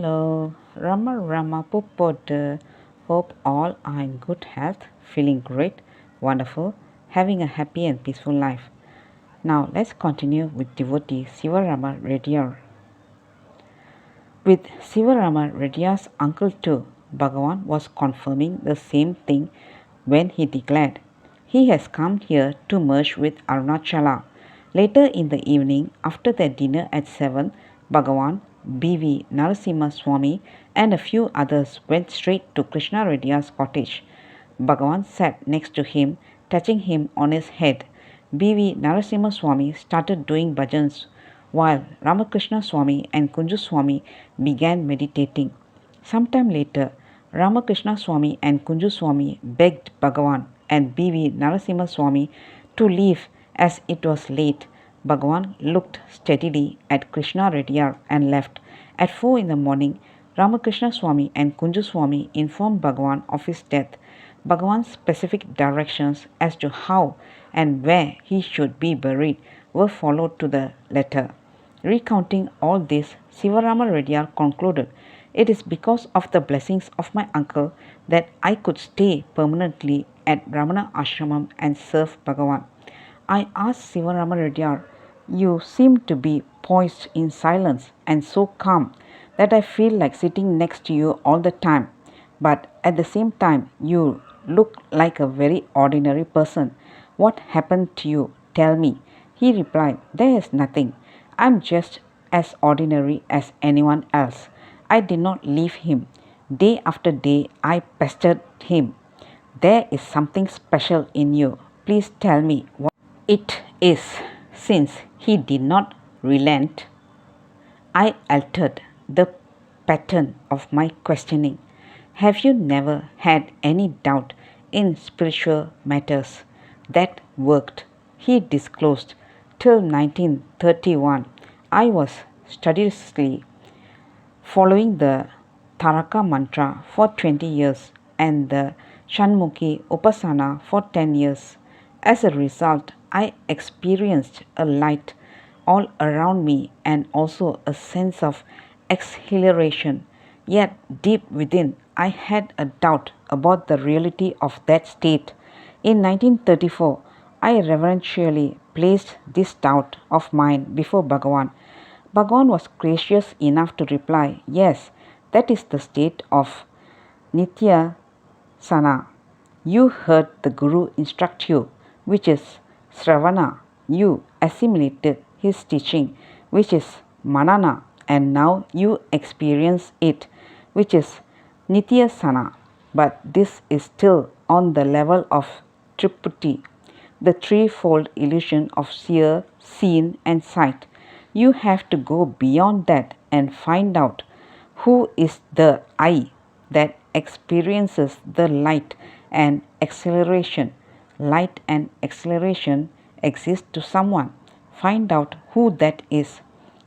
Hello, Rama Pupodu. Hope all are in good health, feeling great, wonderful, having a happy and peaceful life. Now let's continue with devotee Sivarama Reddyar. With Sivarama Reddyar's uncle too, Bhagavan was confirming the same thing when he declared, "He has come here to merge with Arunachala." Later in the evening, after their dinner at 7, Bhagavan, B.V. Narasimha Swami, and a few others went straight to Krishna Reddyar's cottage. Bhagavan sat next to him, touching him on his head. B.V. Narasimha Swami started doing bhajans while Ramakrishna Swami and Kunju Swami began meditating. Sometime later, Ramakrishna Swami and Kunju Swami begged Bhagavan and B.V. Narasimha Swami to leave as it was late. Bhagavan looked steadily at Krishna Reddyar and left. At 4 in the morning, Ramakrishna Swami and Kunju Swami informed Bhagavan of his death. Bhagavan's specific directions as to how and where he should be buried were followed to the letter. Recounting all this, Sivarama Reddyar concluded, "It is because of the blessings of my uncle that I could stay permanently at Ramana Ashramam and serve Bhagavan." I asked Sivarama Reddyar, "You seem to be poised in silence and so calm that I feel like sitting next to you all the time. But at the same time, you look like a very ordinary person. What happened to you? Tell me." He replied, "There is nothing. I'm just as ordinary as anyone else. I did not leave him. Day after day I pestered him. There is something special in you. Please tell me what it is." Since he did not relent, I altered the pattern of my questioning. "Have you never had any doubt in spiritual matters?" That worked, he disclosed. Till 1931, I was studiously following the Taraka mantra for 20 years and the Shanmukhi Upasana for 10 years. As a result, I experienced a light all around me and also a sense of exhilaration. Yet deep within, I had a doubt about the reality of that state. In 1934, I reverentially placed this doubt of mine before Bhagavan. Bhagavan was gracious enough to reply, "Yes, that is the state of Nitya Sana. You heard the Guru instruct you, which is Sravana. You assimilated his teaching, which is Manana, and now you experience it, which is Nityasana. But this is still on the level of Tripurti, the threefold illusion of seer, seen, and sight. You have to go beyond that and find out who is the I that experiences the light and acceleration. Light and acceleration exist to someone. Find out who that is."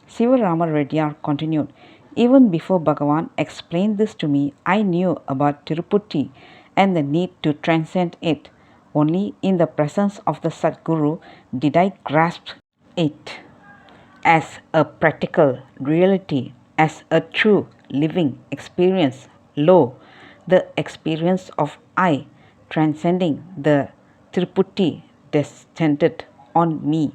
Sivarama Reddyar continued, "Even before Bhagavan explained this to me, I knew about Tirupati and the need to transcend it. Only in the presence of the Sadguru did I grasp it as a practical reality, as a true living experience. Lo, the experience of I transcending the Tripurti descended on me,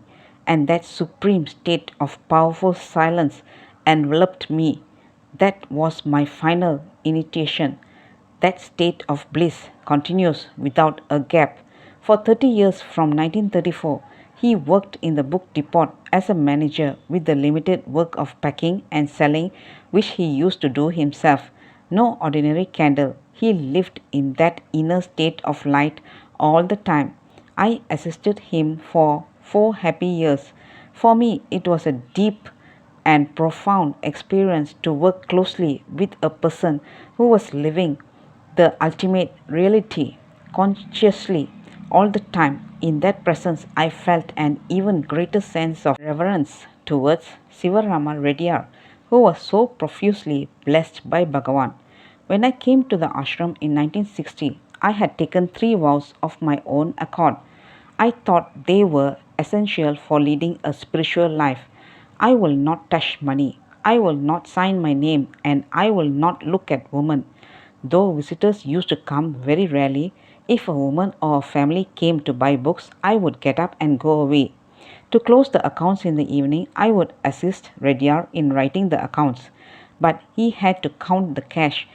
and that supreme state of powerful silence enveloped me. That was my final initiation. That state of bliss continues without a gap. For 30 years from 1934, he worked in the book depot as a manager with the limited work of packing and selling which he used to do himself. No ordinary candle. He lived in that inner state of light all the time. I assisted him for 4 happy years. For me, it was a deep and profound experience to work closely with a person who was living the ultimate reality consciously all the time. In that presence, I felt an even greater sense of reverence towards Sivarama Reddyar, who was so profusely blessed by Bhagavan. When I came to the ashram in 1960, I had taken 3 vows of my own accord. I thought they were essential for leading a spiritual life. I will not touch money. I will not sign my name, and I will not look at women. Though visitors used to come very rarely, if a woman or a family came to buy books, I would get up and go away. To close the accounts in the evening, I would assist Redyar in writing the accounts, but he had to count the cash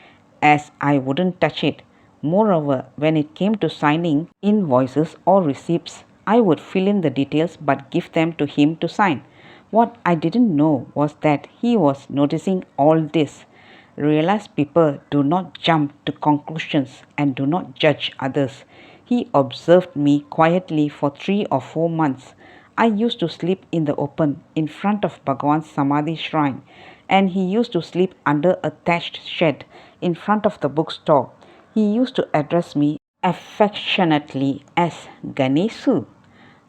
as I wouldn't touch it. Moreover, when it came to signing invoices or receipts, I would fill in the details but give them to him to sign. What I didn't know was that he was noticing all this. Realize people do not jump to conclusions and do not judge others. He observed me quietly for 3 or 4 months. I used to sleep in the open in front of Bhagavan's Samadhi shrine, and he used to sleep under a thatched shed in front of the bookstore. He used to address me affectionately as Ganesu.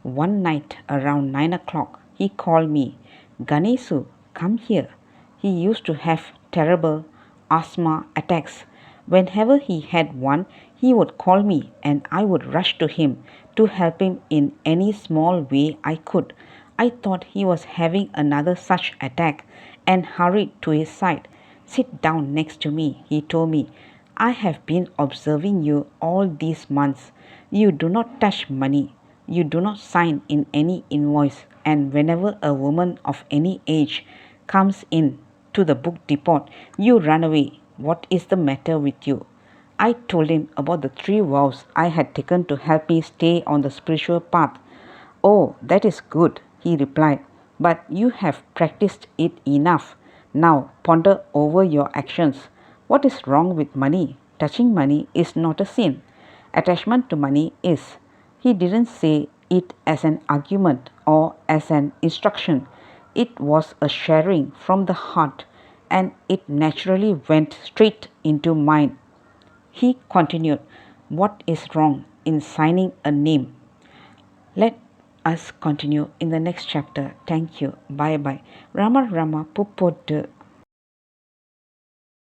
One night around 9 o'clock, he called me, Ganesu, come here. He used to have terrible asthma attacks. Whenever he had one, he would call me and I would rush to him to help him in any small way I could. I thought he was having another such attack and hurried to his side. Sit down next to me, he told me. I have been observing you all these months. You do not touch money. You do not sign in any invoice, and whenever a woman of any age comes in to the book depot, you run away. What is the matter with you? I told him about the 3 vows I had taken to help me stay on the spiritual path. Oh, that is good, he replied, but you have practiced it enough. Now ponder over your actions. What is wrong with money? Touching money is not a sin. Attachment to money is. He didn't say it as an argument or as an instruction. It was a sharing from the heart, and it naturally went straight into mine. He continued, what is wrong in signing a name? Let us continue in the next chapter. Thank you. Bye bye. Rama Rama Pupodu.